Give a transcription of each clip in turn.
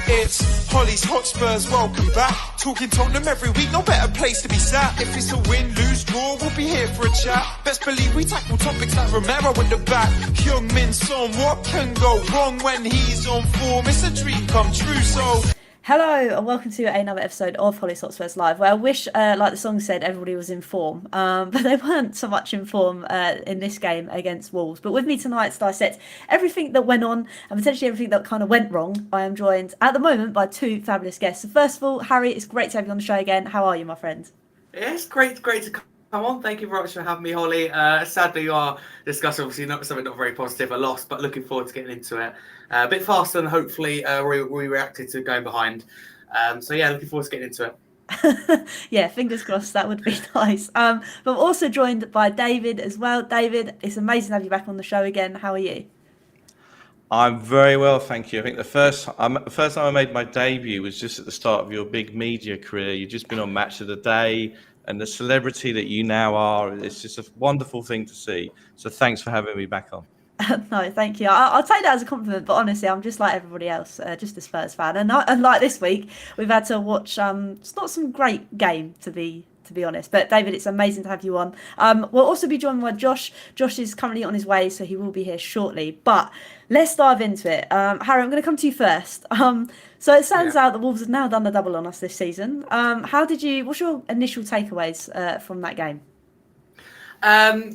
It's Hollie's Hotspurs, welcome back. Talking Tottenham every week, no better place to be sat. If it's a win, lose, draw, we'll be here for a chat. Best believe we tackle topics like Romero at the back. Young Min Son, what can go wrong when he's on form? It's a dream come true, so... Hello and welcome to another episode of Hollie Hotspurs Live, where I wish, like the song said, everybody was in form, but they weren't so much in form in this game against Wolves. But with me tonight to dissect everything that went on and potentially everything that kind of went wrong, I am joined at the moment by two fabulous guests. So first of all, Harry, it's great to have you on the show again. How are you, my friend? Yeah, it's great to come on. Thank you very much for having me, Hollie. Sadly, you are discussing obviously something not very positive, a loss, but looking forward to getting into it. A bit faster than hopefully we reacted to going behind. So yeah, looking forward to getting into it. Yeah, fingers crossed, that would be nice. But I'm also joined by David as well. David, it's amazing to have you back on the show again. How are you? I'm very well, thank you. I think the first time I made my debut was just at the start of your big media career. You've just been on Match of the Day, and the celebrity that you now are, it's just a wonderful thing to see. So thanks for having me back on. No, thank you. I'll take that as a compliment, but honestly, I'm just like everybody else, just a Spurs fan. And like this week, we've had to watch it's not some great game to be honest. But David, it's amazing to have you on. We'll also be joined by Josh. Josh is currently on his way, so he will be here shortly. But let's dive into it. Harry, I'm going to come to you first. So it stands out that Wolves have now done the double on us this season. What's your initial takeaways from that game?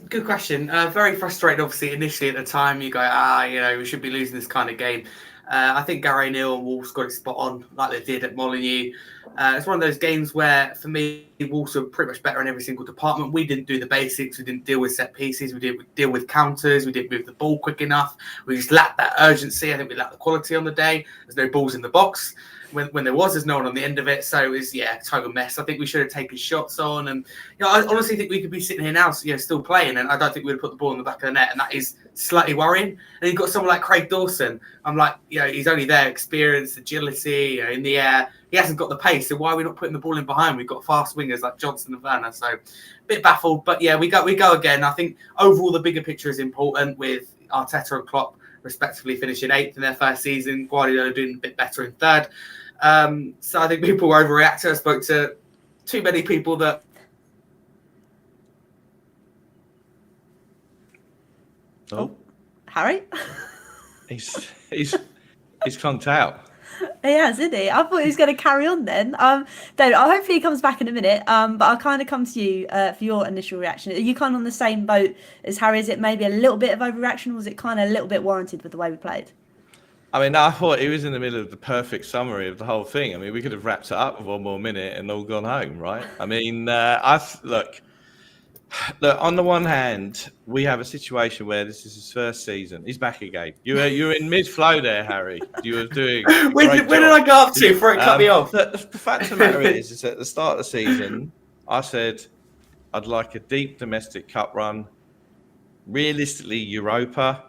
Good question. Very frustrated, obviously, initially at the time. You go, we should be losing this kind of game. I think Gary O'Neill and Wolves got it spot on, like they did at Molineux. It's one of those games where, for me, Wolves were pretty much better in every single department. We didn't do the basics. We didn't deal with set pieces. We didn't deal with counters. We didn't move the ball quick enough. We just lacked that urgency. I think we lacked the quality on the day. There's no balls in the box. When there's no one on the end of it. So it was, total mess. I think we should have taken shots on. And, I honestly think we could be sitting here now, still playing. And I don't think we would have put the ball in the back of the net. And that is slightly worrying. And you've got someone like Craig Dawson. I'm like, he's only there, experience, agility, in the air. He hasn't got the pace. So why are we not putting the ball in behind? We've got fast wingers like Johnson and Werner. So a bit baffled. But, we go again. I think overall the bigger picture is important with Arteta and Klopp respectively finishing 8th in their first season. Guardiola doing a bit better in 3rd. So I think people were overreacting. I spoke to too many people that. Oh, Harry, he's conked out. He has, isn't he? I thought he was going to carry on then. David, hopefully he comes back in a minute. But I'll kind of come to you for your initial reaction. Are you kind of on the same boat as Harry? Is it maybe a little bit of overreaction, or was it kind of a little bit warranted with the way we played? I mean, I thought he was in the middle of the perfect summary of the whole thing. I mean, we could have wrapped it up with one more minute and all gone home, right? I mean, look, on the one hand, we have a situation where this is his first season. He's back again. You're in mid-flow there, Harry. You were doing where did I go up to before it cut me off? The fact of the matter is at the start of the season, I said I'd like a deep domestic cup run, realistically Europa,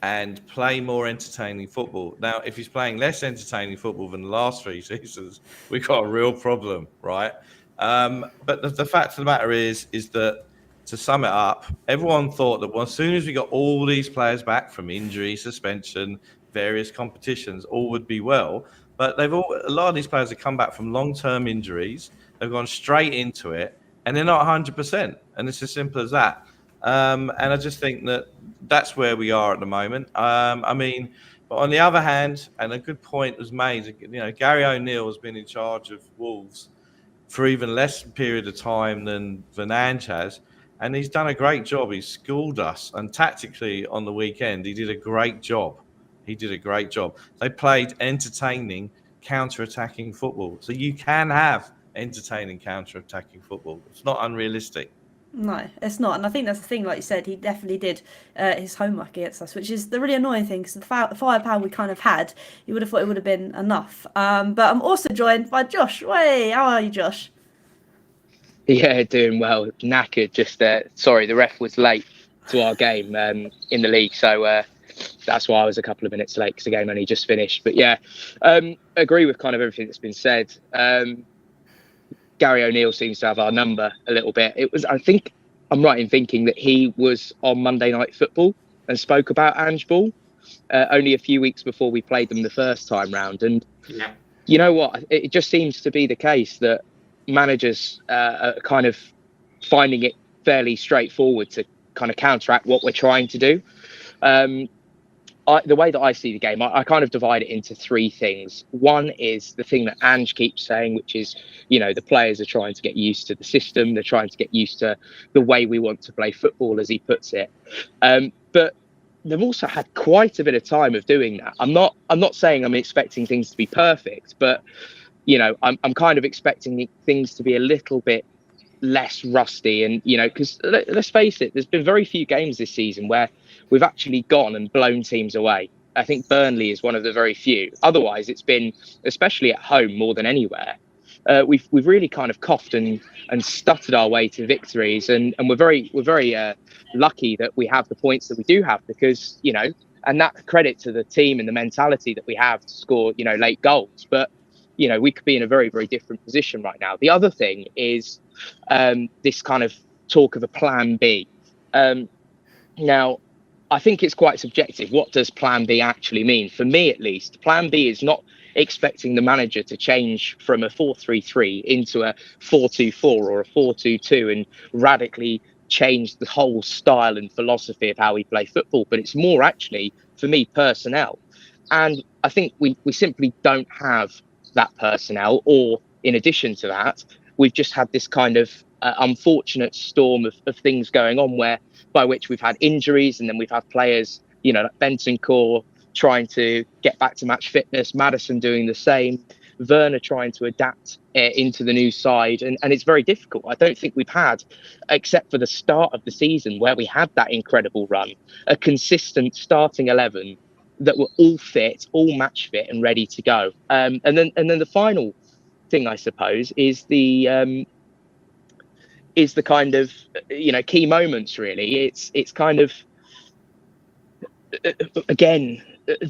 and play more entertaining football. Now, if he's playing less entertaining football than the last 3 seasons, we've got a real problem, right? But the fact of the matter is that, to sum it up, everyone thought that as soon as we got all these players back from injury, suspension, various competitions, all would be well. But a lot of these players have come back from long-term injuries. They've gone straight into it, and they're not 100%. And it's as simple as that. And I just think that's where we are at the moment. I mean, but on the other hand, and a good point was made, Gary O'Neill has been in charge of Wolves for even less period of time than Ange has, and he's done a great job. He's schooled us, and tactically on the weekend, he did a great job. They played entertaining, counter-attacking football. So you can have entertaining, counter-attacking football. It's not unrealistic. No, it's not. And I think that's the thing, like you said, he definitely did his homework against us, which is the really annoying thing, because the firepower we kind of had, you would have thought it would have been enough. But I'm also joined by Josh. Hey, how are you, Josh? Yeah, doing well. Knackered. Just sorry, the ref was late to our game in the league, so that's why I was a couple of minutes late, because the game only just finished. But yeah, agree with kind of everything that's been said. Gary O'Neill seems to have our number a little bit. I think I'm right in thinking that he was on Monday Night Football and spoke about Ange Ball. only a few weeks before we played them the first time round. And Yeah. you know what? It just seems to be the case that managers are kind of finding it fairly straightforward to kind of counteract what we're trying to do. The way that I see the game, I kind of divide it into three things. One is the thing that Ange keeps saying, which is, the players are trying to get used to the system. They're trying to get used to the way we want to play football, as he puts it. But they've also had quite a bit of time of doing that. I'm not saying I'm expecting things to be perfect, but I'm kind of expecting things to be a little bit less rusty. And because let's face it, there's been very few games this season where we've actually gone and blown teams away. I think Burnley is one of the very few. Otherwise, it's been, especially at home more than anywhere, we've really kind of coughed and stuttered our way to victories, and we're very lucky that we have the points that we do have, because and that credit to the team and the mentality that we have to score late goals. But we could be in a very, very different position right now. The other thing is this kind of talk of a plan B. Now, I think it's quite subjective. What does plan B actually mean? For me, at least, plan B is not expecting the manager to change from a 4-3-3 into a 4-2-4 or a 4-2-2 and radically change the whole style and philosophy of how we play football. But it's more actually, for me, personnel. And I think we simply don't have that personnel, or in addition to that, we've just had this kind of unfortunate storm of things going on, by which we've had injuries, and then we've had players, like Bentancur trying to get back to match fitness, Maddison doing the same, Werner trying to adapt into the new side, and it's very difficult. I don't think we've had, except for the start of the season where we had that incredible run, a consistent starting 11 that were all fit, all match fit and ready to go. And then the final thing, I suppose, is the kind of key moments. Really, it's kind of again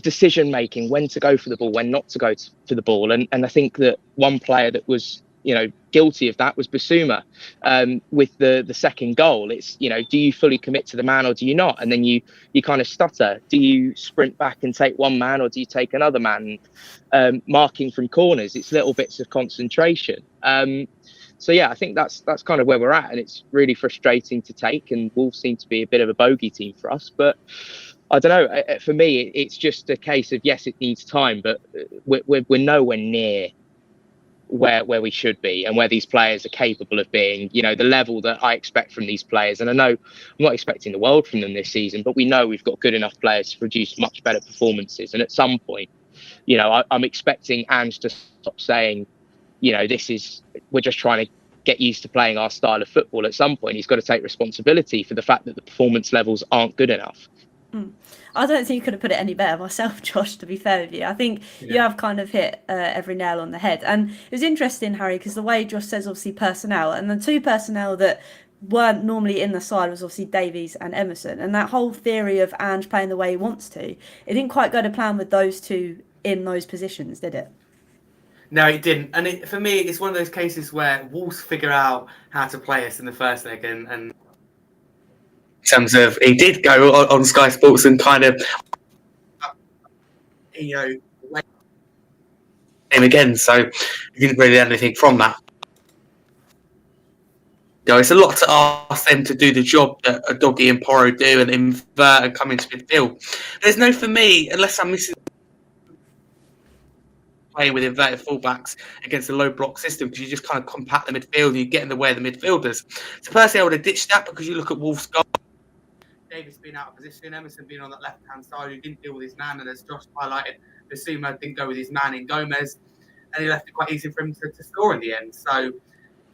decision making, when to go for the ball, when not to go for the ball, and I think that one player that was guilty of that was Basuma with the second goal. It's do you fully commit to the man or do you not? And then you kind of stutter. Do you sprint back and take one man, or do you take another man? Marking from corners, it's little bits of concentration. So yeah, I think that's kind of where we're at, and it's really frustrating to take. And Wolves seem to be a bit of a bogey team for us, but I don't know. For me, it's just a case of, yes, it needs time, but we're nowhere near where we should be and where these players are capable of being. The level that I expect from these players, and I know I'm not expecting the world from them this season, but we know we've got good enough players to produce much better performances. And at some point, I'm expecting Ange to stop saying, we're just trying to get used to playing our style of football. At some point, he's got to take responsibility for the fact that the performance levels aren't good enough. I don't think you could have put it any better myself, Josh, to be fair with you. I think you have kind of hit every nail on the head. And it was interesting, Harry, because the way Josh says, obviously, personnel, and the two personnel that weren't normally in the side was obviously Davies and Emerson. And that whole theory of Ange playing the way he wants to, it didn't quite go to plan with those two in those positions, did it? No, it didn't. And for me, it's one of those cases where Wolves figure out how to play us in the first leg. And in terms of, he did go on Sky Sports and kind of, him again. So he didn't really have anything from that. It's a lot to ask them to do the job that Doggy and Porro do and invert and come into midfield. There's no, for me, unless I'm missing playing with inverted fullbacks against a low block system, because you just kind of compact the midfield and you get in the way of the midfielders. So personally, I would have ditched that, because you look at Wolves' goal. Davis being out of position, Emerson being on that left-hand side, who didn't deal with his man, and as Josh highlighted, Basuma didn't go with his man in Gomez, and he left it quite easy for him to score in the end. So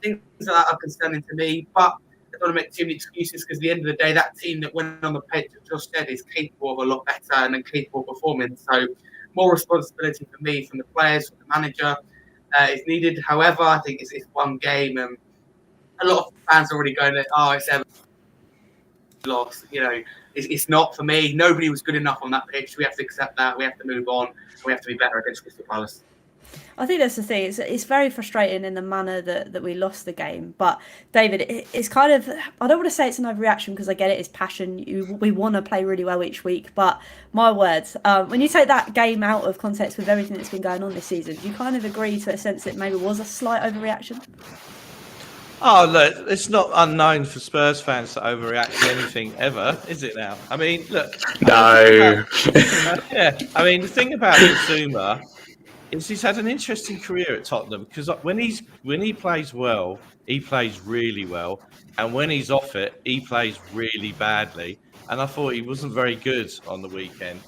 things like that are concerning to me, but I don't want to make too many excuses, because at the end of the day, that team that went on the pitch, as Josh said, is capable of a lot better and capable of performing. So more responsibility for me, from the players, from the manager, is needed. However, I think it's one game, and a lot of fans are already going, it's ever lost. It's not for me. Nobody was good enough on that pitch. We have to accept that. We have to move on. We have to be better against Crystal Palace. I think that's the thing. It's very frustrating in the manner that we lost the game. But David, it's kind of, I don't want to say it's an overreaction because I get it. It's passion. We want to play really well each week. But my words, when you take that game out of context with everything that's been going on this season, do you kind of agree to a sense that maybe it was a slight overreaction? Oh, look, it's not unknown for Spurs fans to overreact to anything ever, is it now? I mean, look. No. I mean, the thing about Zuma is he's had an interesting career at Tottenham because when he plays well, he plays really well, and when he's off it, he plays really badly. And I thought he wasn't very good on the weekend.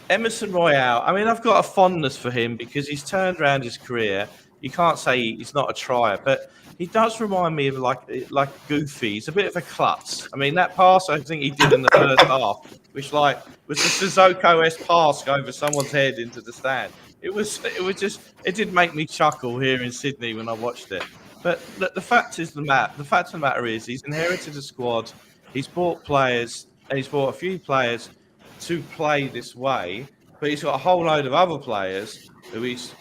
Emerson Royale, I mean, I've got a fondness for him because he's turned around his career. You can't say he's not a trier, but he does remind me of like Goofy. He's a bit of a klutz. I mean, that pass I think he did in the first half, which was the Sissoko-esque pass over someone's head into the stand. It did make me chuckle here in Sydney when I watched it. But the fact of the matter is he's inherited a squad. He's bought players, and he's bought a few players to play this way. But he's got a whole load of other players who he's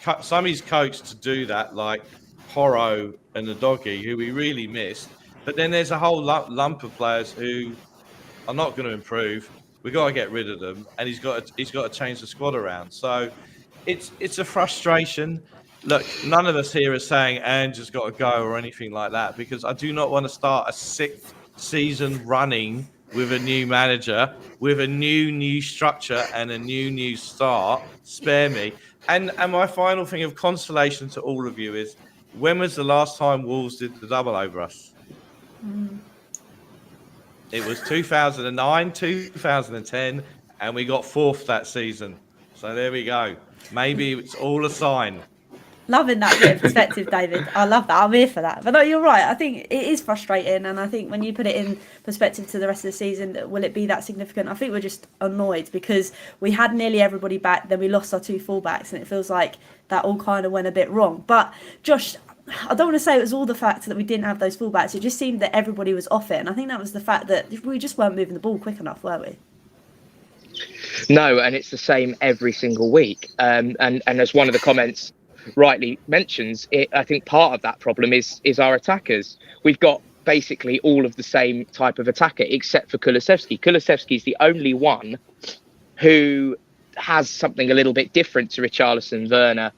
coached to do that, like Porro and the doggy, who we really missed. But then there's a whole lump of players who are not going to improve. We've got to get rid of them, and he's got to change the squad around. So it's a frustration. Look, none of us here are saying Ange's got to go or anything like that, because I do not want to start a 6th season running with a new manager, with a new structure and a new start. Spare me. And my final thing of consolation to all of you is, when was the last time Wolves did the double over us? It was 2009, 2010, and we got 4th that season. So there we go. Maybe it's all a sign. Loving that bit of perspective, David. I love that. I'm here for that. But no, you're right. I think it is frustrating. And I think when you put it in perspective to the rest of the season, will it be that significant? I think we're just annoyed because we had nearly everybody back. Then we lost our 2 fullbacks. And it feels like that all kind of went a bit wrong. But Josh, I don't want to say it was all the fact that we didn't have those fullbacks. It just seemed that everybody was off it. And I think that was the fact that we just weren't moving the ball quick enough, were we? No, and it's the same every single week. And as one of the comments rightly mentions, I think part of that problem is our attackers. We've got basically all of the same type of attacker except for Kulusevski. Kulusevski is the only one who has something a little bit different to Richarlison, Werner,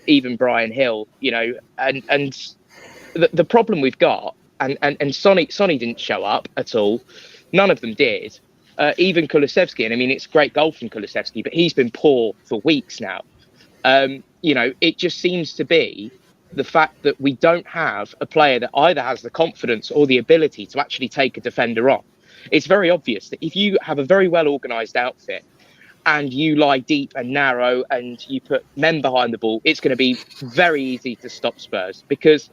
even Brian Hill, and the problem we've got, and Sonny didn't show up at all. None of them did. Even Kulusevski, and I mean, it's a great goal from Kulusevski, but he's been poor for weeks now. It just seems to be the fact that we don't have a player that either has the confidence or the ability to actually take a defender on. It's very obvious that if you have a very well organised outfit and you lie deep and narrow and you put men behind the ball, it's going to be very easy to stop Spurs because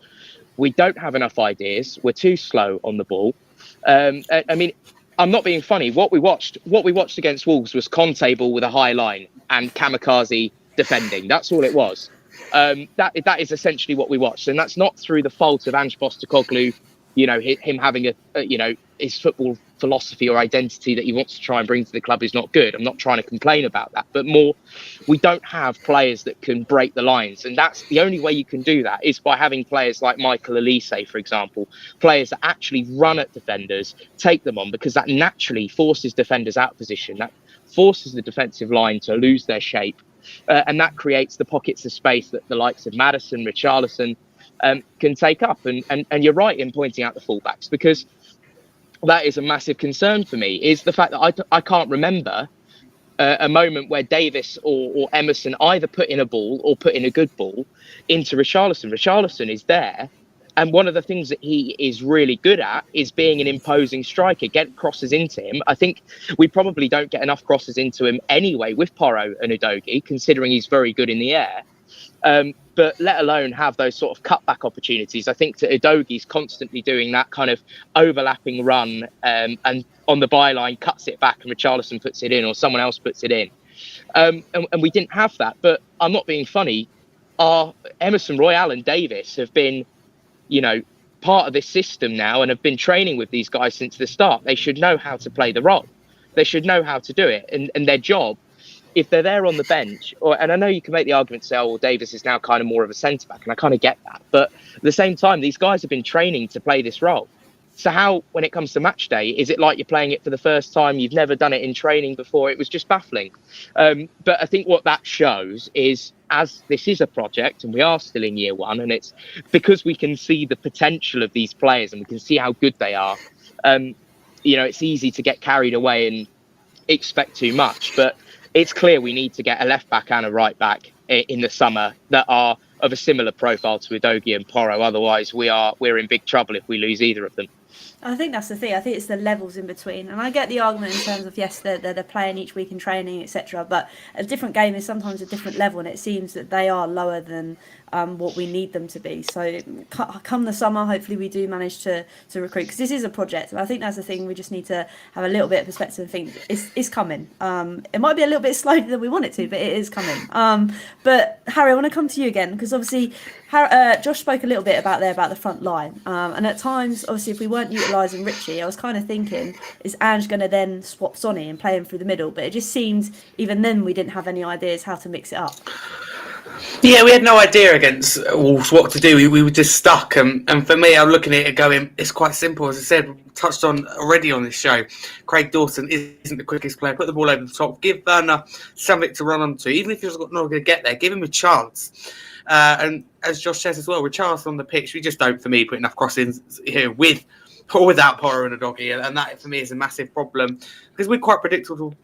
we don't have enough ideas. We're too slow on the ball. I mean, I'm not being funny. What we watched against Wolves was Conte ball with a high line and kamikaze defending. That's all it was. That is essentially what we watched, and that's not through the fault of Ange Postecoglou, him having his football philosophy or identity that he wants to try and bring to the club is not good. I'm not trying to complain about that, but more, we don't have players that can break the lines, and that's the only way you can do that is by having players like Michael Elise, for example, players that actually run at defenders, take them on, because that naturally forces defenders out of position, that forces the defensive line to lose their shape. And that creates the pockets of space that the likes of Maddison, Richarlison can take up. And you're right in pointing out the fullbacks, because that is a massive concern for me, is the fact that I can't remember a moment where Davis or Emerson either put in a ball or put in a good ball into Richarlison. Richarlison is there. And one of the things that he is really good at is being an imposing striker, get crosses into him. I think we probably don't get enough crosses into him anyway with Porro and Udogie, considering he's very good in the air. But let alone have those sort of cutback opportunities. I think that Udogie's constantly doing that kind of overlapping run and on the byline cuts it back and Richarlison puts it in or someone else puts it in. And we didn't have that. But I'm not being funny. Our Emerson Royale and Davis have been part of this system now and have been training with these guys since the start. They should know how to play the role. They should know how to do it. And their job if they're there on the bench, and I know you can make the argument to say, oh, well, Davis is now kind of more of a centre back, and I kind of get that. But at the same time, these guys have been training to play this role. So how, when it comes to match day, is it like you're playing it for the first time? You've never done it in training before. It was just baffling. But I think what that shows is, as this is a project and we are still in year one, and it's because we can see the potential of these players and we can see how good they are, it's easy to get carried away and expect too much. But it's clear we need to get a left back and a right back in the summer that are of a similar profile to Udogie and Porro. Otherwise, we're in big trouble if we lose either of them. I think that's the thing. I think it's the levels in between, and I get the argument in terms of yes, they're playing each week in training, etc. But a different game is sometimes a different level, and it seems that they are lower than what we need them to be. So come the summer, hopefully we do manage to recruit, because this is a project, and I think that's the thing. We just need to have a little bit of perspective and think it's coming. It might be a little bit slower than we want it to, but it is coming. But Harry, I want to come to you again, because obviously Josh spoke a little bit about the front line, and at times, obviously, if we weren't utilising Richie, I was kind of thinking, is Ange going to then swap Sonny and play him through the middle? But it just seemed, even then, we didn't have any ideas how to mix it up. Yeah, we had no idea against Wolves what to do. We were just stuck. And for me, I'm looking at it going, it's quite simple. As I said, touched on already on this show, Craig Dawson isn't the quickest player. Put the ball over the top. Give Werner something to run onto. Even if he's not going to get there, give him a chance. And as Josh says as well, with Charles on the pitch, we just don't, for me, put enough crossings here with or without Porro and Udogie. And that, for me, is a massive problem, because we're quite predictable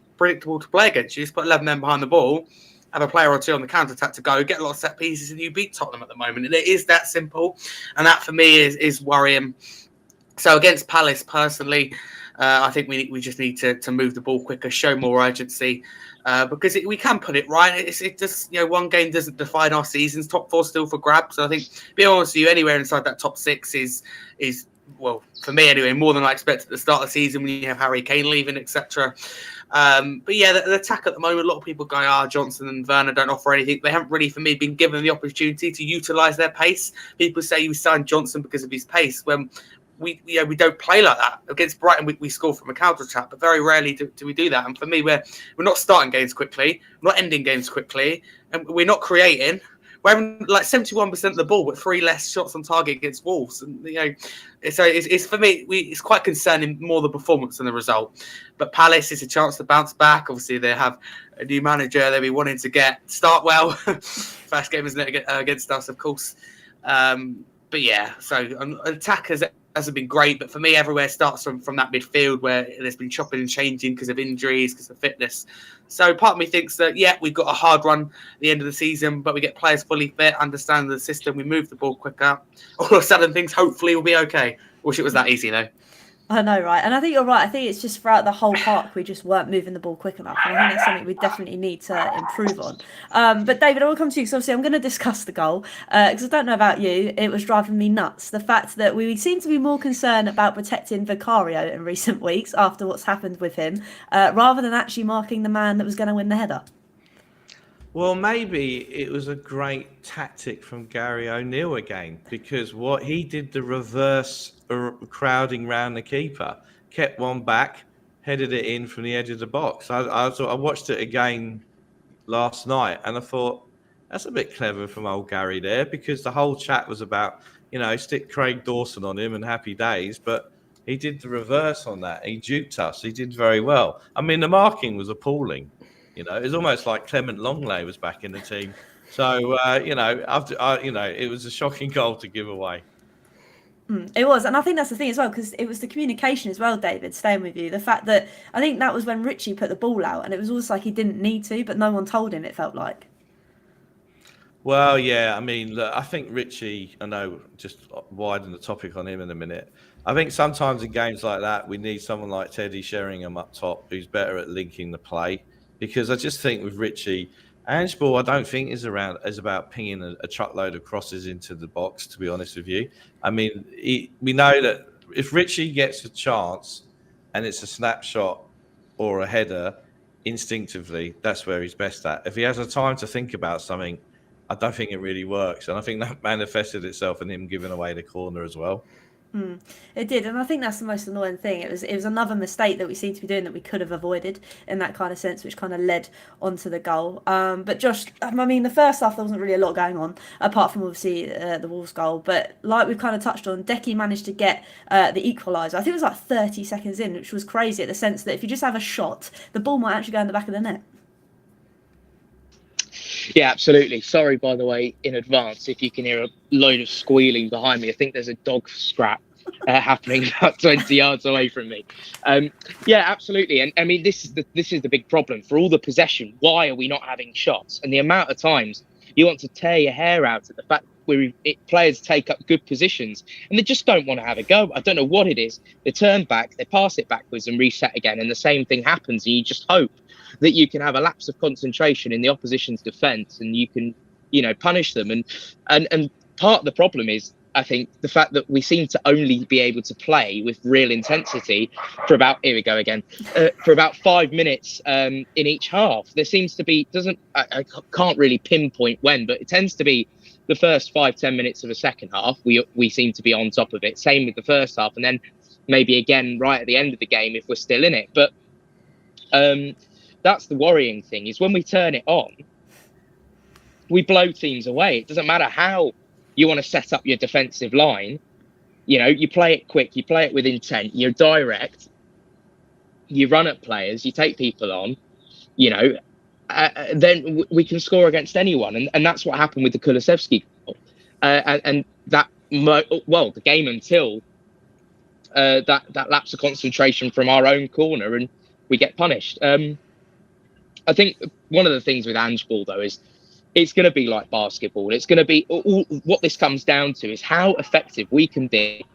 to play against. You just put 11 men behind the ball, have a player or two on the counter-attack to go, get a lot of set pieces, and you beat Tottenham at the moment. And it is that simple. And that, for me, is worrying. So against Palace, personally, I think we just need to move the ball quicker, show more urgency, because we can put it right. It just, one game doesn't define our seasons. Top four still for grabs. So I think, being honest with you, anywhere inside that top six is well, for me anyway, more than I expected at the start of the season when you have Harry Kane leaving, etc. But yeah, the attack at the moment, a lot of people go, Johnson and Werner don't offer anything. They haven't really, for me, been given the opportunity to utilise their pace. People say you signed Johnson because of his pace, when we don't play like that. Against Brighton, we score from a counter-attack, but very rarely do we do that. And for me, we're not starting games quickly, we're not ending games quickly, and we're not creating. We're having like 71% of the ball, with 3 less shots on target against Wolves. And so it's for me, it's quite concerning, more the performance than the result. But Palace is a chance to bounce back. Obviously, they have a new manager. They'll be wanting to start well. First game, isn't it, against us, of course. But yeah, so attack hasn't been great, but for me, everywhere starts from that midfield, where there's been chopping and changing because of injuries, because of fitness. So part of me thinks that, we've got a hard run at the end of the season, but we get players fully fit, understand the system, we move the ball quicker. All of a sudden, things hopefully will be okay. Wish it was that easy, though. I know, right? And I think you're right. I think it's just throughout the whole park, we just weren't moving the ball quick enough. And I think that's something we definitely need to improve on. But David, I will come to you, because obviously I'm going to discuss the goal, because I don't know about you, it was driving me nuts. The fact that we seem to be more concerned about protecting Vicario in recent weeks after what's happened with him, rather than actually marking the man that was going to win the header. Well, maybe it was a great tactic from Gary O'Neill again, because what he did, the reverse crowding round the keeper, kept one back, headed it in from the edge of the box. I watched it again last night, and I thought, that's a bit clever from old Gary there, because the whole chat was about, stick Craig Dawson on him and happy days, but he did the reverse on that. He duped us. He did very well. I mean, the marking was appalling. It was almost like Clement Longley was back in the team. So, it was a shocking goal to give away. It was, and I think that's the thing as well, because it was the communication as well, David, staying with you. The fact that I think that was when Richie put the ball out, and it was almost like he didn't need to, but no one told him, it felt like. Well, yeah, I mean, look, I think Richie, I know, just widen the topic on him in a minute. I think sometimes in games like that, we need someone like Teddy Sheringham up top, who's better at linking the play. Because I just think with Richie, Ange Ball, I don't think is about pinging a truckload of crosses into the box, to be honest with you. I mean, we know that if Richie gets a chance and it's a snapshot or a header, instinctively, that's where he's best at. If he has a time to think about something, I don't think it really works. And I think that manifested itself in him giving away the corner as well. It did, and I think that's the most annoying thing. It was another mistake that we seem to be doing that we could have avoided in that kind of sense, which kind of led onto the goal. But Josh, I mean, the first half there wasn't really a lot going on apart from obviously the Wolves goal. But like we've kind of touched on, Decky managed to get the equaliser. I think it was like 30 seconds in, which was crazy in the sense that if you just have a shot, the ball might actually go in the back of the net. Yeah, absolutely. Sorry, by the way, in advance if you can hear a load of squealing behind me. I think there's a dog scrap happening about 20 yards away from me. Yeah, absolutely. And I mean, this is the big problem. For all the possession, why are we not having shots? And the amount of times you want to tear your hair out at the fact where players take up good positions and they just don't want to have a go. I don't know what it is. They turn back, they pass it backwards and reset again, and the same thing happens. And you just hope that you can have a lapse of concentration in the opposition's defence and you can, punish them. And part of the problem is, I think, the fact that we seem to only be able to play with real intensity for about, for about 5 minutes in each half. There seems to be, I can't really pinpoint when, but it tends to be the first 5-10 minutes of a second half. We seem to be on top of it. Same with the first half. And then maybe again right at the end of the game if we're still in it. But that's the worrying thing, is when we turn it on, we blow teams away. It doesn't matter how you want to set up your defensive line. You play it quick, you play it with intent, you're direct, you run at players, you take people on, then we can score against anyone. And that's what happened with the Kulusevski goal. And the game until that lapse of concentration from our own corner and we get punished. I think one of the things with Ange Ball, though, is it's going to be like basketball. It's going to be what this comes down to is how effective we can be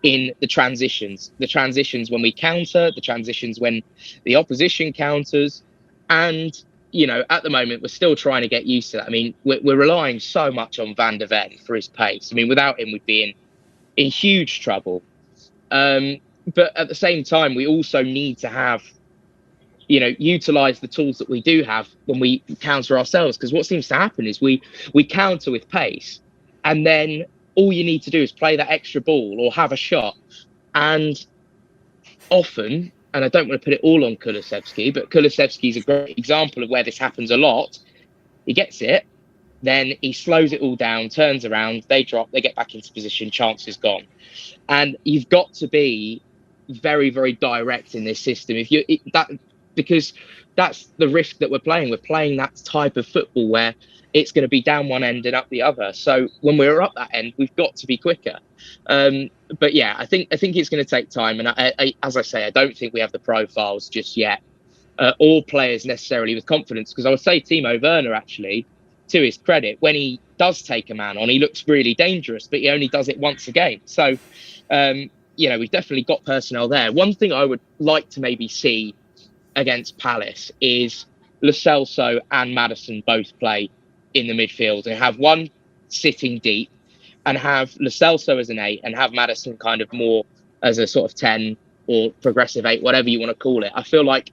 in the transitions when we counter, the transitions when the opposition counters. And, at the moment, we're still trying to get used to that. I mean, we're relying so much on Van der Ven for his pace. I mean, without him, we'd be in huge trouble. But at the same time, we also need to have, utilize the tools that we do have when we counter ourselves. Because what seems to happen is we counter with pace, and then all you need to do is play that extra ball or have a shot. And often, and I don't want to put it all on Kulusevski, but Kulusevski's a great example of where this happens a lot. He gets it, then he slows it all down, turns around, they drop, they get back into position, chance is gone. And you've got to be very, very direct in this system. Because that's the risk that we're playing. We're playing that type of football where it's going to be down one end and up the other. So when we're up that end, we've got to be quicker. But yeah, I think it's going to take time. And I, as I say, I don't think we have the profiles just yet, or players necessarily with confidence. Because I would say Timo Werner, actually, to his credit, when he does take a man on, he looks really dangerous, but he only does it once a game. So, we've definitely got personnel there. One thing I would like to maybe see against Palace is Lo Celso and Maddison both play in the midfield and have one sitting deep and have Lo Celso as an 8 and have Maddison kind of more as a sort of 10 or progressive 8, whatever you want to call it. I feel like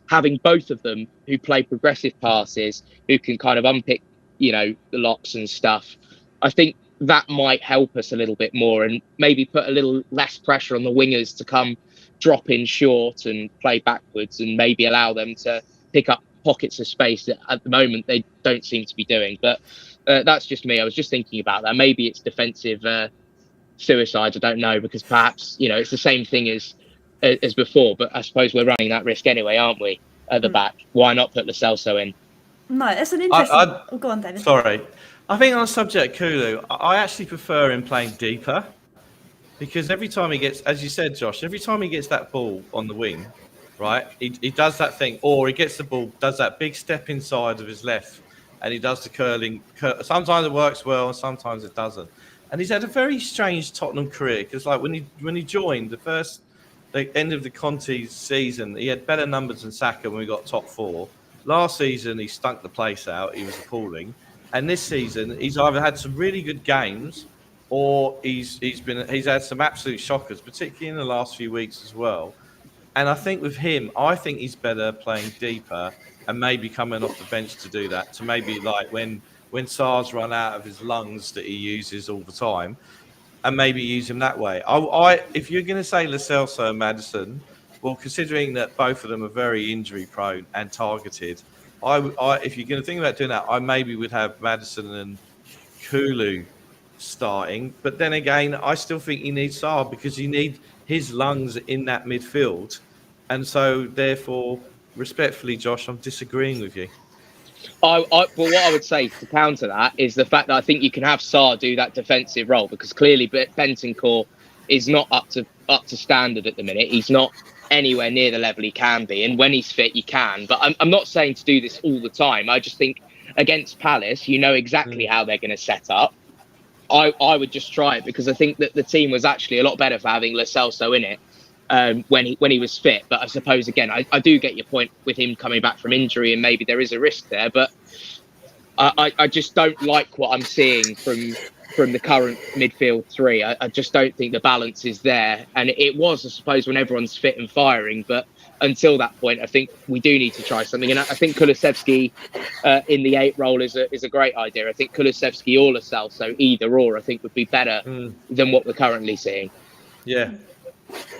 having both of them who play progressive passes, who can kind of unpick, the locks and stuff, I think that might help us a little bit more and maybe put a little less pressure on the wingers to come drop in short and play backwards and maybe allow them to pick up pockets of space that at the moment they don't seem to be doing. But that's just me. I was just thinking about that. Maybe it's defensive suicides. I don't know, because perhaps, it's the same thing as before. But I suppose we're running that risk anyway, aren't we, at the back? Why not put Lo Celso in? No, that's an interesting... go on, David. Sorry. I think on the subject Kulu, I actually prefer him playing deeper. Because every time he gets, as you said, Josh, every time he gets that ball on the wing, right, he does that thing, or he gets the ball, does that big step inside of his left, and he does the curling. Sometimes it works well, and sometimes it doesn't. And he's had a very strange Tottenham career, because like when he joined the end of the Conte season, he had better numbers than Saka when we got top 4. Last season, he stunk the place out. He was appalling. And this season, he's either had some really good games, or he's had some absolute shockers, particularly in the last few weeks as well. And I think with him, I think he's better playing deeper and maybe coming off the bench to do that. To maybe like when SARS run out of his lungs that he uses all the time, and maybe use him that way. If you're going to say Lo Celso and Maddison, well, considering that both of them are very injury prone and targeted, if you're going to think about doing that, I maybe would have Maddison and Kulu starting. But then again, I still think you need Sarr because you need his lungs in that midfield. And so, therefore, respectfully, Josh, I'm disagreeing with you. Well, what I would say to counter that is the fact that I think you can have Sarr do that defensive role, because clearly Bentancur is not up to standard at the minute. He's not anywhere near the level he can be, and when he's fit, you can. But I'm not saying to do this all the time. I just think against Palace, you know exactly how they're going to set up. I would just try it, because I think that the team was actually a lot better for having Lo Celso in it when he was fit. But I suppose, again, I do get your point with him coming back from injury, and maybe there is a risk there. But I just don't like what I'm seeing from the current midfield three. I just don't think the balance is there. And it was, I suppose, when everyone's fit and firing. But until that point, I think we do need to try something. And I think Kulusevski in the 8 role is a great idea. I think Kulusevski or Lo Celso, either or, I think would be better than what we're currently seeing. Yeah.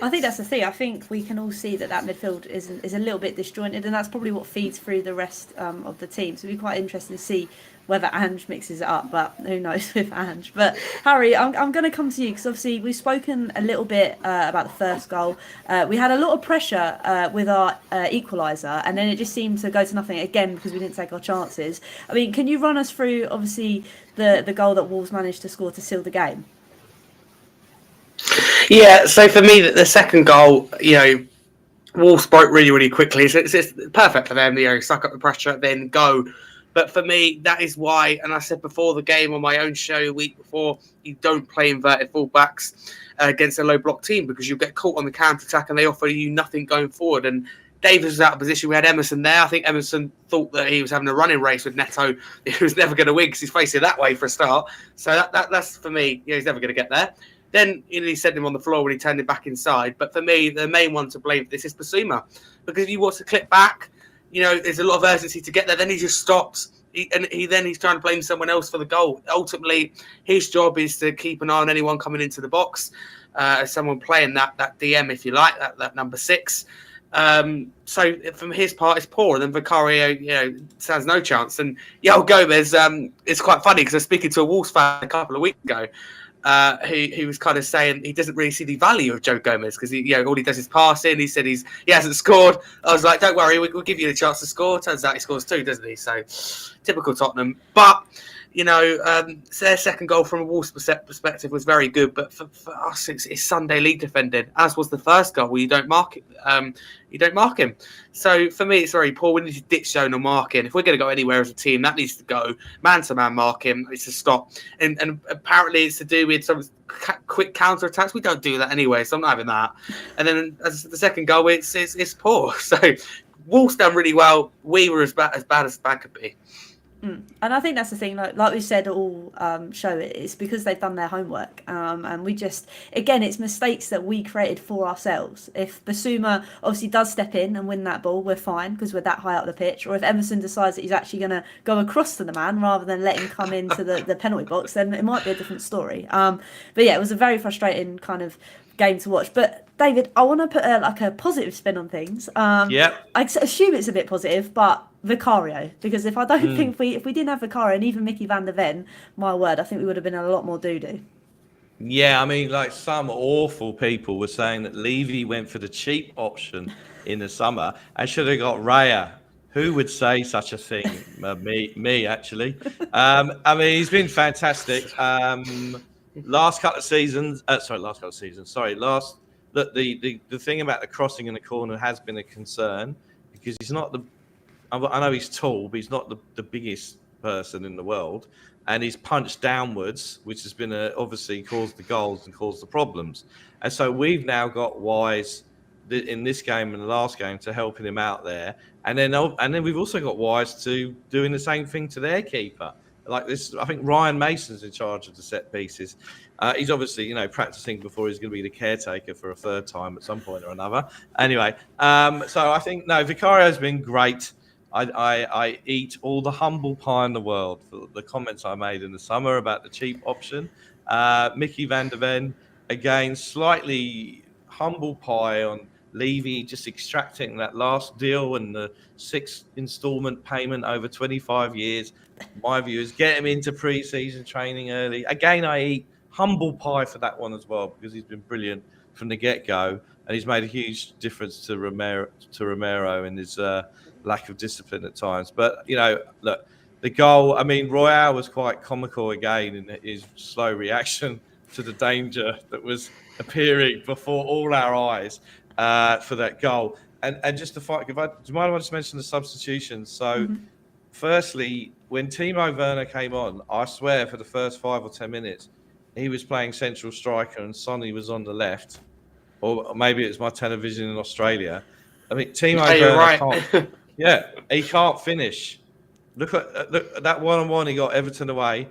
I think that's the thing. I think we can all see that midfield is a little bit disjointed, and that's probably what feeds through the rest of the team. So it'll be quite interesting to see whether Ange mixes it up, but who knows with Ange. But Harry, I'm going to come to you, because obviously we've spoken a little bit about the first goal. We had a lot of pressure with our equaliser, and then it just seemed to go to nothing again because we didn't take our chances. I mean, can you run us through, obviously, the goal that Wolves managed to score to seal the game? Yeah, so for me, the second goal, Wolves broke really, really quickly. So it's perfect for them, suck up the pressure, then go. But for me, that is why, and I said before the game on my own show a week before, you don't play inverted fullbacks against a low block team, because you'll get caught on the counter-attack and they offer you nothing going forward. And Davis was out of position. We had Emerson there. I think Emerson thought that he was having a running race with Neto. He was never going to win because he's facing that way for a start. So that's for me, he's never going to get there. Then he sent him on the floor when he turned it back inside. But for me, the main one to blame for this is Basuma. Because if you watch the clip back, there's a lot of urgency to get there. Then he just stops. He's trying to blame someone else for the goal. Ultimately, his job is to keep an eye on anyone coming into the box. Someone playing that DM, if you like, that number 6. So from his part, it's poor. And then Vicario, stands no chance. And Gomez, it's quite funny because I was speaking to a Wolves fan a couple of weeks ago. He was kind of saying he doesn't really see the value of Joe Gomez because all he does is passing. He said he hasn't scored. I was like, don't worry, we'll give you the chance to score. Turns out he scores 2, doesn't he? So typical Tottenham. But their second goal from a Wolves perspective was very good. But for us, it's Sunday league defending, as was the first goal where you don't mark it. You don't mark him. So for me, it's very poor. We need to ditch zone or marking. If we're going to go anywhere as a team, that needs to go. Man-to-man marking. It's a stop. And apparently it's to do with some quick counter-attacks. We don't do that anyway, so I'm not having that. And then as the second goal, it's poor. So Wolves done really well. We were as bad as bad could be. And I think that's the thing, like we said all show, it's because they've done their homework, and we just, again, it's mistakes that we created for ourselves. If Basuma obviously does step in and win that ball, we're fine because we're that high up the pitch. Or if Emerson decides that he's actually going to go across to the man rather than let him come into the penalty box, then it might be a different story. But yeah, it was a very frustrating kind of game to watch. But David, I want to put a positive spin on things. I assume it's a bit positive, but Vicario, because if I don't think if we didn't have Vicario and even Mickey van der Ven, my word, I think we would have been in a lot more doo-doo. Yeah, I mean, like some awful people were saying that Levy went for the cheap option in the summer and should have got Raya. Who would say such a thing? Me, actually. I mean, he's been fantastic. Last couple of seasons. Look, the thing about the crossing in the corner has been a concern because he's not I know he's tall, but he's not the biggest person in the world. And he's punched downwards, which has been obviously caused the goals and caused the problems. And so we've now got Wise in this game and the last game to helping him out there. And then we've also got Wise to doing the same thing to their keeper. Like this, I think Ryan Mason's in charge of the set pieces. He's obviously, practicing before he's going to be the caretaker for a third time at some point or another. Anyway, so I think, Vicario's been great. I eat all the humble pie in the world for the comments I made in the summer about the cheap option. Mickey van der Ven, again, slightly humble pie on Levy just extracting that last deal and the 6 instalment payment over 25 years. My view is get him into pre-season training early. Again, I eat humble pie for that one as well because he's been brilliant from the get-go and he's made a huge difference to Romero in his lack of discipline at times. But, look, the goal, I mean, Royale was quite comical again in his slow reaction to the danger that was appearing before all our eyes for that goal. And just the fight, do you mind if I just mention the substitutions? So, firstly, when Timo Werner came on, I swear for the first 5 or 10 minutes, he was playing central striker and Sonny was on the left. Or maybe it was my television in Australia. I mean, Timo Werner right. can't. Yeah, he can't finish. Look at that 1-on-1 he got Everton away.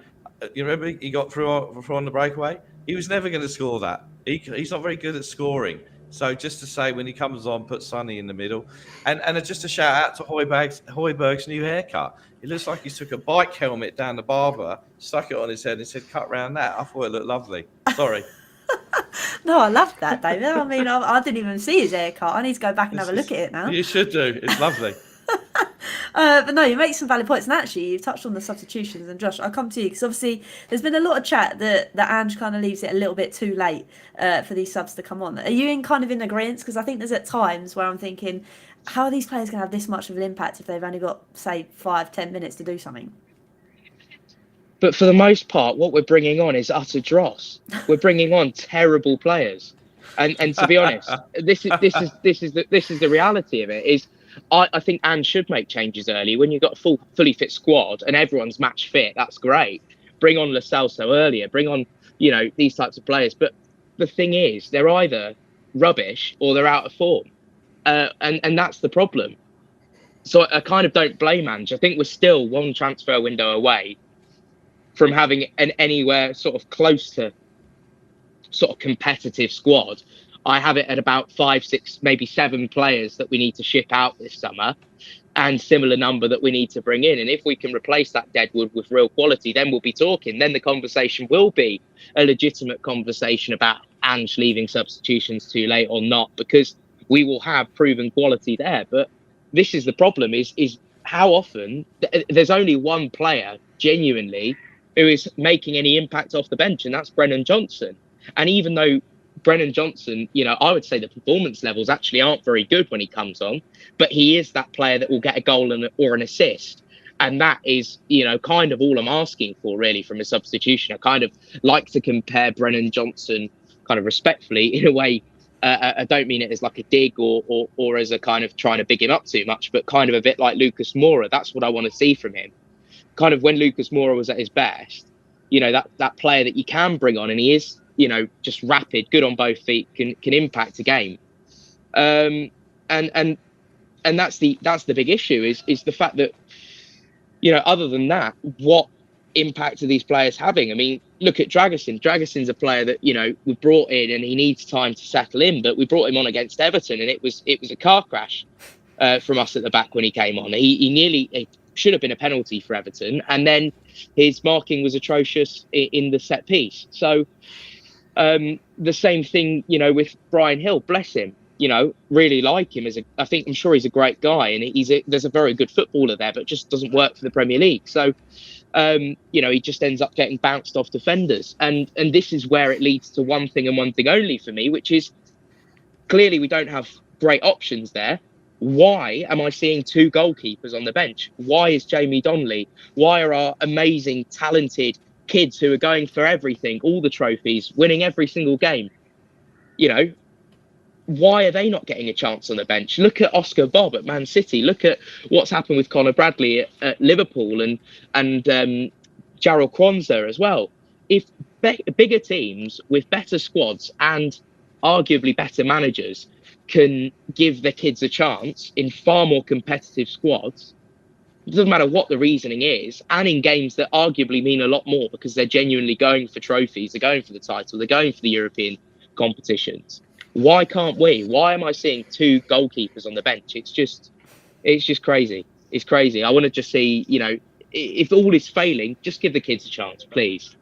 You remember he got through on the breakaway? He was never going to score that. He's not very good at scoring. So just to say, when he comes on, put Sonny in the middle. And just a shout out to Højbjerg's new haircut. It looks like he took a bike helmet down the barber, stuck it on his head and said, cut round that. I thought it looked lovely. Sorry. No, I loved that, David. I mean, I didn't even see his haircut. I need to go back and have a look at it now. You should do. It's lovely. But no, you make some valid points. And actually, you've touched on the substitutions. And Josh, I'll come to you because obviously there's been a lot of chat that Ange kind of leaves it a little bit too late for these subs to come on. Are you in agreement? Because I think there's at times where I'm thinking, how are these players going to have this much of an impact if they've only got, say, 5-10 minutes to do something? But for the most part, what we're bringing on is utter dross. We're bringing on terrible players, and to be honest, this is the reality of it. Is I think Ange should make changes early when you've got a fully fit squad and everyone's match fit. That's great. Bring on Lo Celso earlier. Bring on these types of players. But the thing is, they're either rubbish or they're out of form, and that's the problem. So I kind of don't blame Ange. I think we're still one transfer window away from having an anywhere sort of close to sort of competitive squad. I have it at about 5, 6, maybe 7 players that we need to ship out this summer and similar number that we need to bring in. And if we can replace that deadwood with real quality, then we'll be talking. Then the conversation will be a legitimate conversation about Ange leaving substitutions too late or not, because we will have proven quality there. But this is the problem is how often there's only one player genuinely who is making any impact off the bench, and that's Brennan Johnson. And even though Brennan Johnson, I would say the performance levels actually aren't very good when he comes on, but he is that player that will get a goal or an assist. And that is, kind of all I'm asking for really from a substitution. I kind of like to compare Brennan Johnson kind of respectfully in a way. I don't mean it as like a dig or as a kind of trying to big him up too much, but kind of a bit like Lucas Moura. That's what I want to see from him. Kind of when Lucas Moura was at his best, that player that you can bring on, and he is, just rapid, good on both feet, can impact a game. And that's the big issue is the fact that, other than that, what impact are these players having? I mean, look at Dragusin. Dragusin's a player that, we brought in and he needs time to settle in, but we brought him on against Everton and it was a car crash from us at the back when he came on. He nearly should have been a penalty for Everton, and then his marking was atrocious in the set piece. So the same thing, with Brian Hill, bless him, really like him I'm sure he's a great guy, and there's a very good footballer there, but just doesn't work for the Premier League. So, he just ends up getting bounced off defenders. And this is where it leads to one thing and one thing only for me, which is clearly we don't have great options there. Why am I seeing 2 goalkeepers on the bench? Why is Jamie Donnelly? Why are our amazing, talented kids who are going for everything, all the trophies, winning every single game? Why are they not getting a chance on the bench? Look at Oscar Bob at Man City. Look at what's happened with Conor Bradley at Liverpool and Jarrell Kwanzaa as well. If bigger teams with better squads and arguably better managers can give their kids a chance in far more competitive squads, it doesn't matter what the reasoning is, and in games that arguably mean a lot more because they're genuinely going for trophies, they're going for the title, they're going for the European competitions. Why can't we? Why am I seeing 2 goalkeepers on the bench? It's just crazy. It's crazy. I want to just see, if all is failing, just give the kids a chance, please.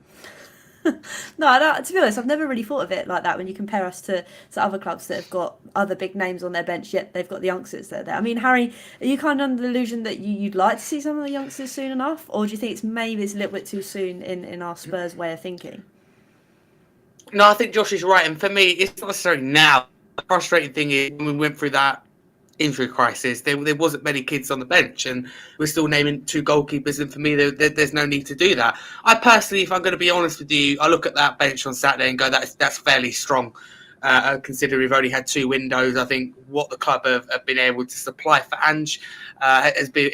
No, to be honest, I've never really thought of it like that when you compare us to other clubs that have got other big names on their bench, yet they've got the youngsters that are there. I mean, Harry, are you kind of under the illusion that you'd like to see some of the youngsters soon enough? Or do you think maybe it's a little bit too soon in our Spurs way of thinking? No, I think Josh is right. And for me, it's not necessarily now. The frustrating thing is when we went through that injury crisis, there wasn't many kids on the bench, and we're still naming 2 goalkeepers. And for me, there's no need to do that. I personally, if I'm going to be honest with you, I look at that bench on Saturday and go, that's fairly strong. Considering we've only had 2 windows, I think what the club have been able to supply for Ange has been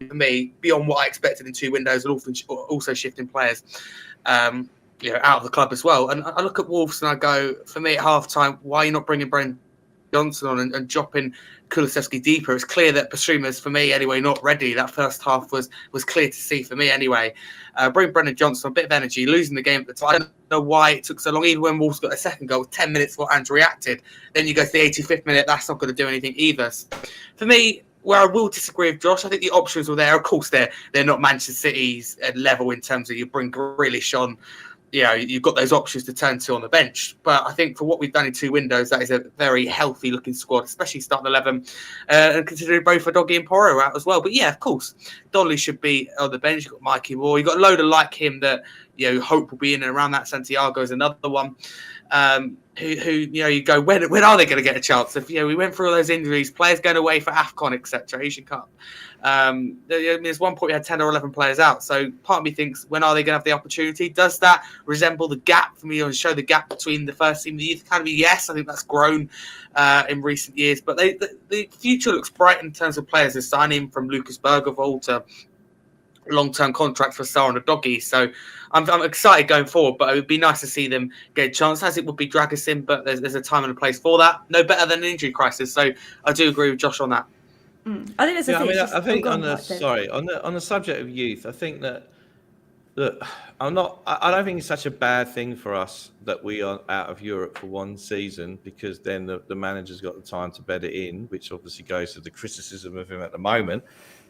for me beyond what I expected in 2 windows, and also shifting players. Out of the club as well. And I look at Wolves and I go, for me at half-time, why are you not bringing Brendan Johnson on and dropping Kulusevski deeper? It's clear that Basuma's, for me anyway, not ready. That first half was clear to see for me anyway. Bring Brendan Johnson, a bit of energy, losing the game at the time. I don't know why it took so long, even when Wolves got a second goal, 10 minutes before Ange reacted. Then you go to the 85th minute, that's not going to do anything either. For me, where I will disagree with Josh, I think the options were there. Of course, they're not Manchester City's level in terms of you bring Grealish on. You've got those options to turn to on the bench. But I think for what we've done in 2 windows, that is a very healthy looking squad, especially starting 11, and considering both Doggy and Porro out as well. But yeah, of course, Donnelly should be on the bench. You've got Mikey Moore. You've got a load of like him that hope will be in and around that. Santiago is another one. Who you go, when are they going to get a chance? If we went through all those injuries, players going away for AFCON, etc., Asian Cup. There's one point we had 10 or 11 players out. So part of me thinks, when are they going to have the opportunity? Does that resemble the gap for me, or show the gap between the first team and the youth academy? Yes, I think that's grown in recent years. But the future looks bright in terms of players. They're signing from Lucas Bergervold to long-term contracts for Sarr and the Doggy. So I'm excited going forward, but it would be nice to see them get a chance, as it would be Dragusin, but there's a time and a place for that. No better than an injury crisis. So I do agree with Josh on that. I think there's I think on the subject of youth, I think that I don't think it's such a bad thing for us that we are out of Europe for 1 season, because then the manager's got the time to bed it in, which obviously goes to the criticism of him at the moment.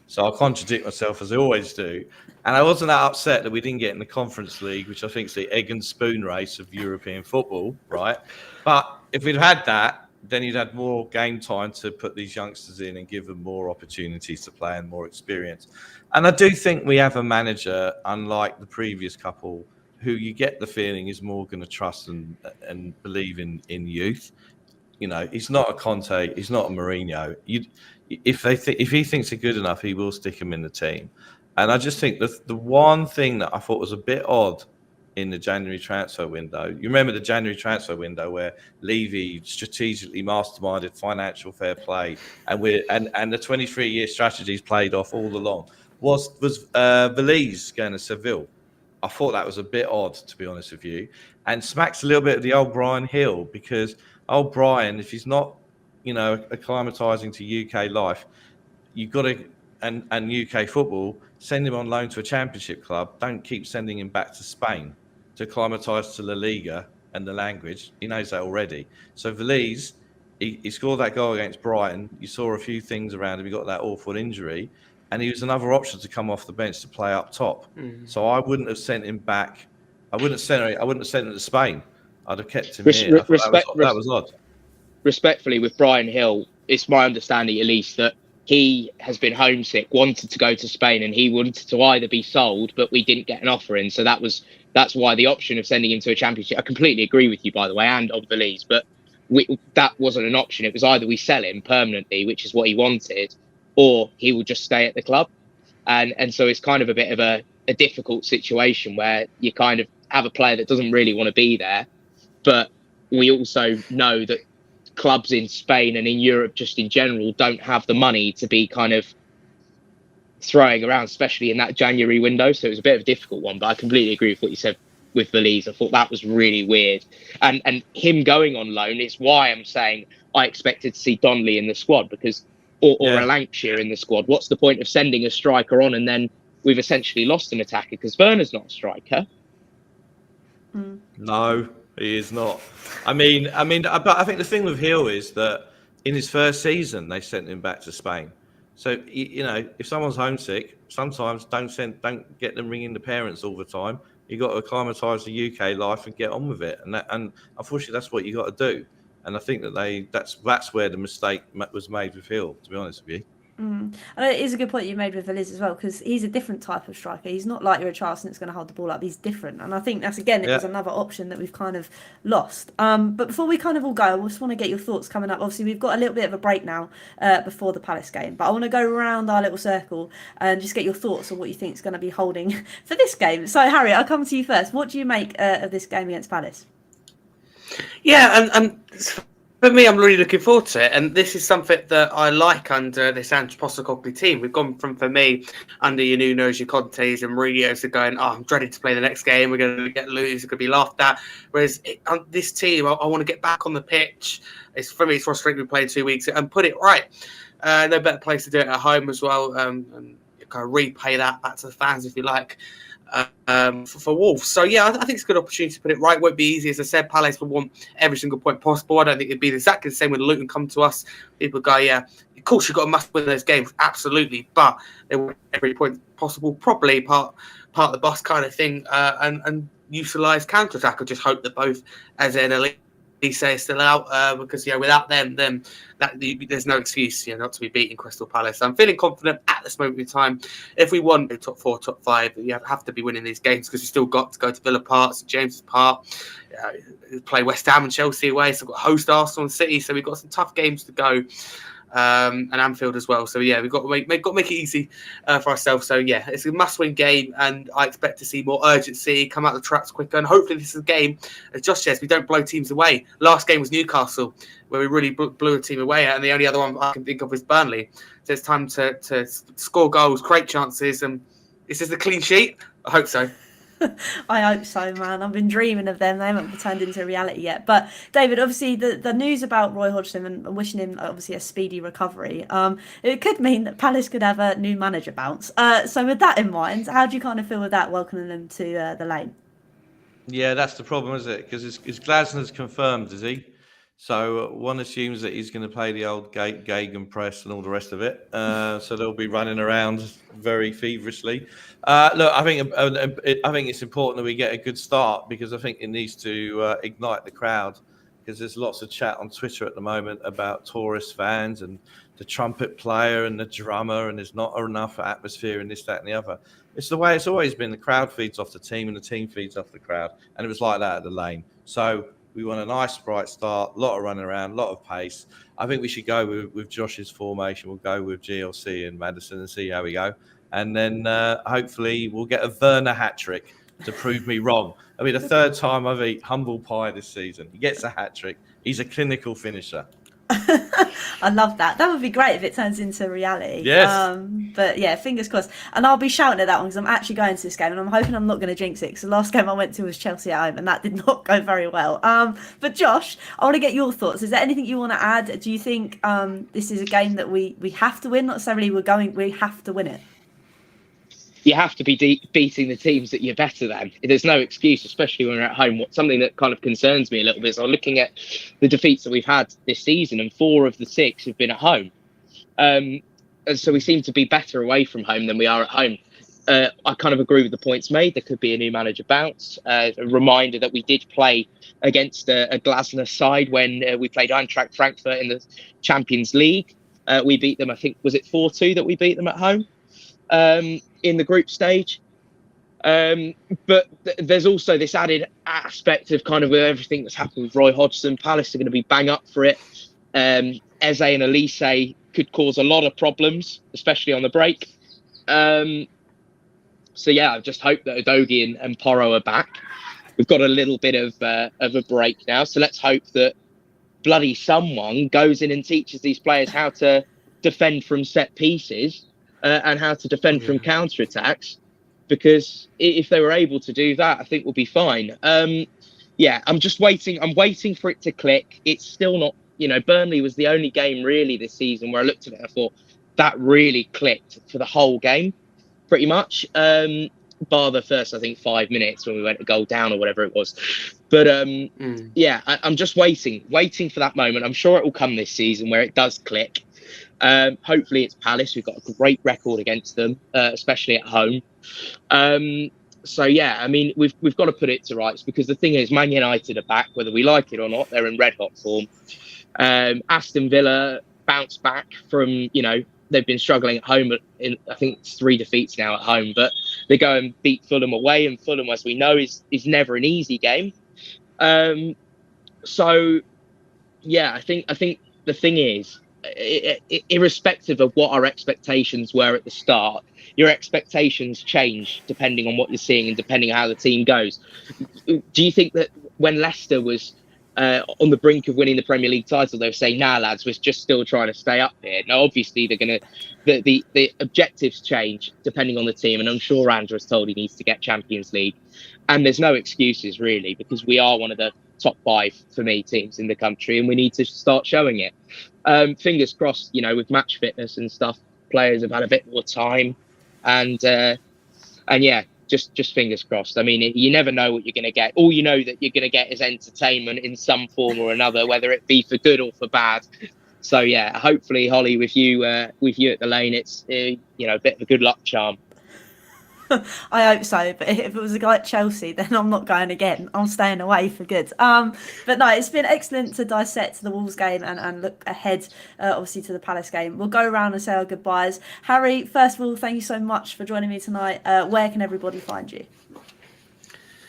So I'll contradict myself as I always do. And I wasn't that upset that we didn't get in the Conference League, which I think is the egg and spoon race of European football, right? But if we'd had that, then you'd had more game time to put these youngsters in and give them more opportunities to play and more experience. And I do think we have a manager, unlike the previous couple, who you get the feeling is more going to trust and believe in youth. He's not a Conte, he's not a Mourinho. If he thinks they're good enough, he will stick them in the team. And I just think the one thing that I thought was a bit odd in the January transfer window, you remember the January transfer window where Levy strategically masterminded financial fair play, and the 23-year strategies played off all along, was Valise going to Seville. I thought that was a bit odd, to be honest with you, and smacks a little bit of the old Brian Hill, because old Brian, if he's not acclimatising to UK life, you've got to, and UK football, send him on loan to a championship club. Don't keep sending him back to Spain to acclimatise to La Liga and the language. He knows that already. So Valise, he scored that goal against Brighton. You saw a few things around him. He got that awful injury, and he was another option to come off the bench to play up top. So I wouldn't have sent him back. I wouldn't have sent him to Spain. I'd have kept him here. That was odd. Respectfully, with Brian Hill, it's my understanding at least that he has been homesick, wanted to go to Spain, and he wanted to either be sold, but we didn't get an offer in. So that's why the option of sending him to a championship. I completely agree with you, by the way, and on Valise, but that wasn't an option. It was either we sell him permanently, which is what he wanted, or he will just stay at the club. And so it's kind of a bit of a difficult situation where you kind of have a player that doesn't really want to be there, but we also know that clubs in Spain and in Europe just in general don't have the money to be kind of throwing around, especially in that January window. So it was a bit of a difficult one, but I completely agree with what you said with Valise. I thought that was really weird. And him going on loan is why I'm saying I expected to see Donnelly in the squad, because or a Lancashire in the squad. What's the point of sending a striker on and then we've essentially lost an attacker, because Werner's not a striker. No, he is not. I mean, but I think the thing with Hill is that in his first season they sent him back to Spain. So if someone's homesick, sometimes don't get them ringing the parents all the time. You got to acclimatise the UK life and get on with it. And unfortunately, that's what you got to do. And I think that's where the mistake was made with Hill, to be honest with you. And it is a good point you made with Eliz as well, because he's a different type of striker. He's not like your Richarlison that's going to hold the ball up. He's different, and I think that's it was another option that we've kind of lost. But before we kind of all go, I just want to get your thoughts coming up. Obviously, we've got a little bit of a break now before the Palace game, but I want to go around our little circle and just get your thoughts on what you think is going to be holding for this game. So, Harry, I'll come to you first. What do you make of this game against Palace? Yeah, and for me, I'm really looking forward to it, and this is something that I like under this Ange Postecoglou team. We've gone from, for me, under your Nuno's, your Contes and Mourinho's, to going, I'm dreading to play the next game, we're going to get loose, we're going to be laughed at. Whereas this team, I want to get back on the pitch. For me, it's frustrating we played 2 weeks and put it right. No better place to do it at home as well, and kind of repay that back to the fans, if you like. For Wolves. So, yeah, I think it's a good opportunity to put it right. Won't be easy. As I said, Palace will want every single point possible. I don't think it'd be exactly the same when Luton come to us. People go, yeah, of course you've got to must win those games. Absolutely. But they want every point possible, probably part of the bus kind of thing, and utilise counter-attack. I just hope that both as an elite say is still out, because without them there's no excuse not to be beating Crystal Palace. I'm feeling confident at this moment in time. If we want top 4, top 5, you have to be winning these games, because we've still got to go to Villa Park, St James's Park, play West Ham and Chelsea away, so we've got to host Arsenal and City, so we've got some tough games to go. And Anfield as well. So yeah, we've got to make it easy for ourselves. So yeah, it's a must-win game, and I expect to see more urgency, come out the traps quicker, and hopefully this is a game, as Josh says, we don't blow teams away. Last game was Newcastle, where we really blew a team away, and the only other one I can think of is Burnley. So it's time to score goals, create chances, and this is a clean sheet. I hope so. I hope so, man. I've been dreaming of them. They haven't turned into reality yet. But David, obviously, the news about Roy Hodgson and wishing him obviously a speedy recovery, it could mean that Palace could have a new manager bounce. So with that in mind, how do you kind of feel with that, welcoming them to the lane? Yeah, that's the problem, is it? Because it's Glasner's confirmed, is he? So one assumes that he's going to play the old Gagan press and all the rest of it. So they'll be running around very feverishly. Look, I think it's important that we get a good start, because I think it needs to ignite the crowd, because there's lots of chat on Twitter at the moment about tourist fans and the trumpet player and the drummer, and there's not enough atmosphere and this, that, and the other. It's the way it's always been. The crowd feeds off the team and the team feeds off the crowd. And it was like that at the Lane. So we want a nice, bright start, a lot of running around, a lot of pace. I think we should go with Josh's formation. We'll go with GLC and Maddison and see how we go. And then hopefully we'll get a Werner hat-trick to prove me wrong. I mean, the third time I've eaten humble pie this season. He gets a hat-trick. He's a clinical finisher. I love that. That would be great if it turns into reality. Yes. But yeah, fingers crossed. And I'll be shouting at that one, because I'm actually going to this game, and I'm hoping I'm not going to jinx it, because the last game I went to was Chelsea at home, and that did not go very well. But Josh, I want to get your thoughts. Is there anything you want to add? Do you think this is a game that we have to win? Not necessarily we have to win it. You have to be beating the teams that you're better than. There's no excuse, especially when we're at home. Something that kind of concerns me a little bit is I'm looking at the defeats that we've had this season, and 4 of the 6 have been at home. And so we seem to be better away from home than we are at home. I kind of agree with the points made. There could be a new manager bounce. A reminder that we did play against a Glasner side when we played Eintracht Frankfurt in the Champions League. We beat them, I think, was it 4-2 that we beat them at home? In the group stage. But there's also this added aspect of kind of everything that's happened with Roy Hodgson. Palace are going to be bang up for it. Eze and Elise could cause a lot of problems, especially on the break. So yeah, I just hope that Udogie and Porro are back. We've got a little bit of a break now, so let's hope that bloody someone goes in and teaches these players how to defend from set pieces. And how to defend from counter-attacks, because if they were able to do that, I think we'll be fine. I'm just waiting. I'm waiting for it to click. It's still not, Burnley was the only game really this season where I looked at it and I thought that really clicked for the whole game, pretty much, bar the first, I think, 5 minutes when we went a goal down or whatever it was. But I'm just waiting for that moment. I'm sure it will come this season where it does click. Hopefully it's Palace. We've got a great record against them, especially at home. So yeah, I mean, we've got to put it to rights, because the thing is, Man United are back, whether we like it or not. They're in red hot form. Aston Villa bounced back from, they've been struggling at home. I think it's 3 defeats now at home, but they go and beat Fulham away, and Fulham, as we know, is never an easy game. So yeah, I think the thing is, irrespective of what our expectations were at the start, your expectations change depending on what you're seeing and depending on how the team goes. Do you think that when Leicester was on the brink of winning the Premier League title, they were saying, "Nah, lads, we're just still trying to stay up here"? Now, obviously, the objectives change depending on the team, and I'm sure Andrew was told he needs to get Champions League, and there's no excuses really, because we are one of the top 5 for me teams in the country, and we need to start showing it. Fingers crossed, with match fitness and stuff, players have had a bit more time, and yeah, just fingers crossed. I mean, you never know what you're going to get. All you know that you're going to get is entertainment in some form or another, whether it be for good or for bad. So yeah, hopefully, Hollie, with you at the Lane, it's a bit of a good luck charm. I hope so, but if it was a guy at Chelsea, then I'm not going again. I'm staying away for good. But no, it's been excellent to dissect the Wolves game and look ahead, obviously, to the Palace game. We'll go around and say our goodbyes. Harry, first of all, thank you so much for joining me tonight. Where can everybody find you?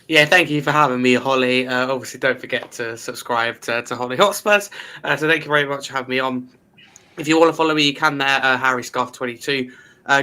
Yeah, thank you for having me, Hollie. Obviously, don't forget to subscribe to Hollie Hotspurs. So thank you very much for having me on. If you want to follow me, you can there, Harry Scarf 22.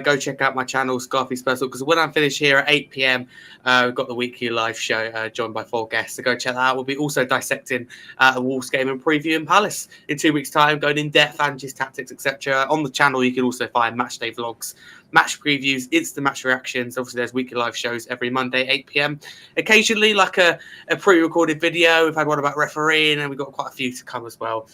Go check out my channel, Scarfy Spurs, because when I'm finished here at 8 p.m, we've got the weekly live show joined by 4 guests. So go check that out. We'll be also dissecting a Wolves game and previewing Palace in 2 weeks' time, going in depth and just tactics, etc. On the channel, you can also find match day vlogs, match previews, instant match reactions. Obviously, there's weekly live shows every Monday, 8 p.m. Occasionally, like a pre-recorded video. We've had one about refereeing, and we've got quite a few to come as well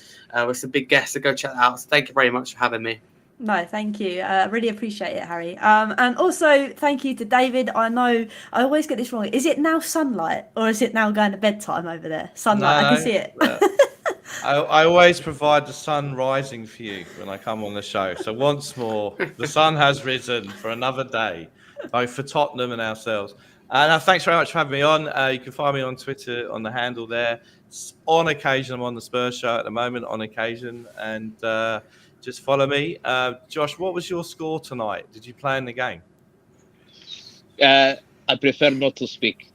with some big guests. So go check that out. So thank you very much for having me. No, thank you. Really appreciate it, Harry. And also, thank you to David. I know I always get this wrong. Is it now sunlight or is it now going to bedtime over there? Sunlight, No, I can see it. I always provide the sun rising for you when I come on the show. So once more, the sun has risen for another day, both for Tottenham and ourselves. And thanks very much for having me on. You can find me on Twitter on the handle there. On occasion, I'm on the Spurs show at the moment, on occasion. And just follow me. Josh, what was your score tonight? Did you play in the game? I prefer not to speak.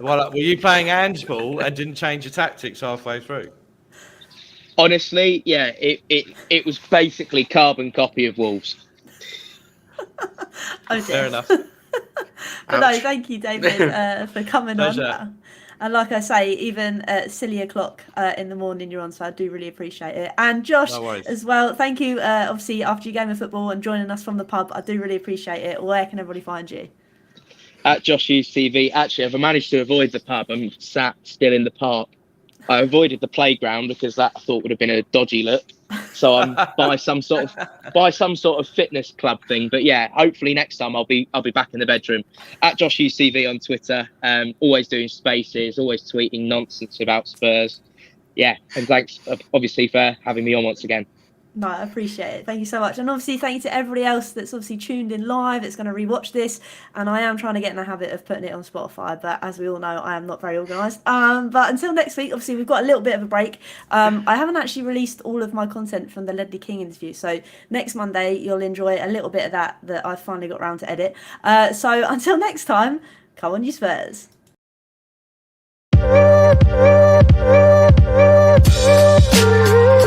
Well, were you playing Ange ball and didn't change your tactics halfway through? Honestly, yeah, it was basically carbon copy of Wolves. Oh, fair enough. But no, thank you, David, for coming Pleasure. on. And like I say, even at silly o'clock in the morning you're on, so I do really appreciate it. And Josh as well, thank you, obviously, after your game of football and joining us from the pub. I do really appreciate it. Where can everybody find you? At Josh Hughes TV. Actually, I've managed to avoid the pub. I'm sat still in the park. I avoided the playground because that I thought would have been a dodgy look. So I'm by some sort of fitness club thing. But yeah, hopefully next time I'll be back in the bedroom. At Josh Hughes TV on Twitter. Always doing spaces, always tweeting nonsense about Spurs. Yeah, and thanks obviously for having me on once again. No, I appreciate it. Thank you so much. And obviously, thank you to everybody else that's obviously tuned in live. It's going to rewatch this. And I am trying to get in the habit of putting it on Spotify. But as we all know, I am not very organised. But until next week, obviously, we've got a little bit of a break. I haven't actually released all of my content from the Ledley King interview. So next Monday, you'll enjoy a little bit of that I've finally got around to edit. So until next time, come on, you Spurs.